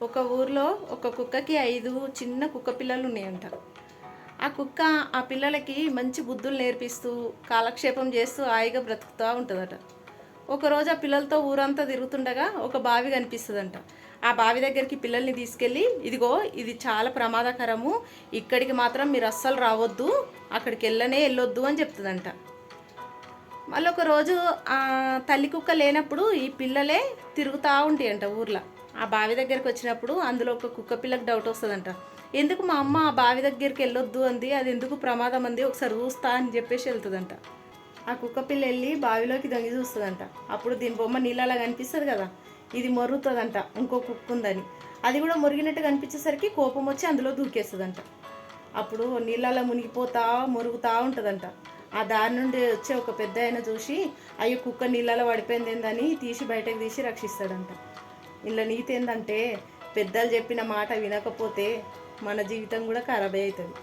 ఒక ఊర్లో ఒక కుక్కకి 5 చిన్న కుక్క పిల్లలు ఉన్నాయంట. ఆ కుక్క ఆ పిల్లలకి మంచి బుద్ధులు నేర్పిస్తూ, కాలక్షేపం చేస్తూ హాయిగా బ్రతుకుతూ ఉంటుందట. ఒకరోజు ఆ పిల్లలతో ఊరంతా తిరుగుతుండగా ఒక బావి కనిపిస్తుందంట. ఆ బావి దగ్గరికి పిల్లల్ని తీసుకెళ్ళి, ఇదిగో ఇది చాలా ప్రమాదకరము, ఇక్కడికి మాత్రం మీరు అస్సలు రావద్దు, అక్కడికి వెళ్ళొద్దు అని చెప్తుందంట. మళ్ళీ ఒకరోజు ఆ తల్లి కుక్క లేనప్పుడు ఈ పిల్లలే తిరుగుతూ ఉంటాయంట ఊర్లో. ఆ బావి దగ్గరికి వచ్చినప్పుడు అందులో ఒక కుక్క పిల్లకి డౌట్ వస్తుందంట. ఎందుకు మా అమ్మ ఆ బావి దగ్గరికి వెళ్ళొద్దు అంది, అది ఎందుకు ప్రమాదం అంది, ఒకసారి చూస్తా అని చెప్పేసి వెళ్తుందంట. ఆ కుక్క పిల్ల వెళ్ళి బావిలోకి దొంగి చూస్తుందంట. అప్పుడు దీని బొమ్మ నీళ్ళలా కనిపిస్తుంది కదా, ఇది మొరుగుతుందంట ఇంకో కుక్క ఉందని. అది కూడా మురిగినట్టు కనిపించేసరికి కోపం వచ్చి అందులో దూకేస్తుందంట. అప్పుడు నీళ్ళలో మునిగిపోతా మురుగుతూ ఉంటుందంట. ఆ దారి నుండి వచ్చే ఒక పెద్ద ఆయన చూసి, అయ్యో కుక్క నీళ్ళలో పడిపోయింది ఏందని బయటకు తీసి రక్షిస్తాడంట. ఇలా నీతి ఏంటంటే, పెద్దలు చెప్పిన మాట వినకపోతే మన జీవితం కూడా ఖరాబే అవుతుంది.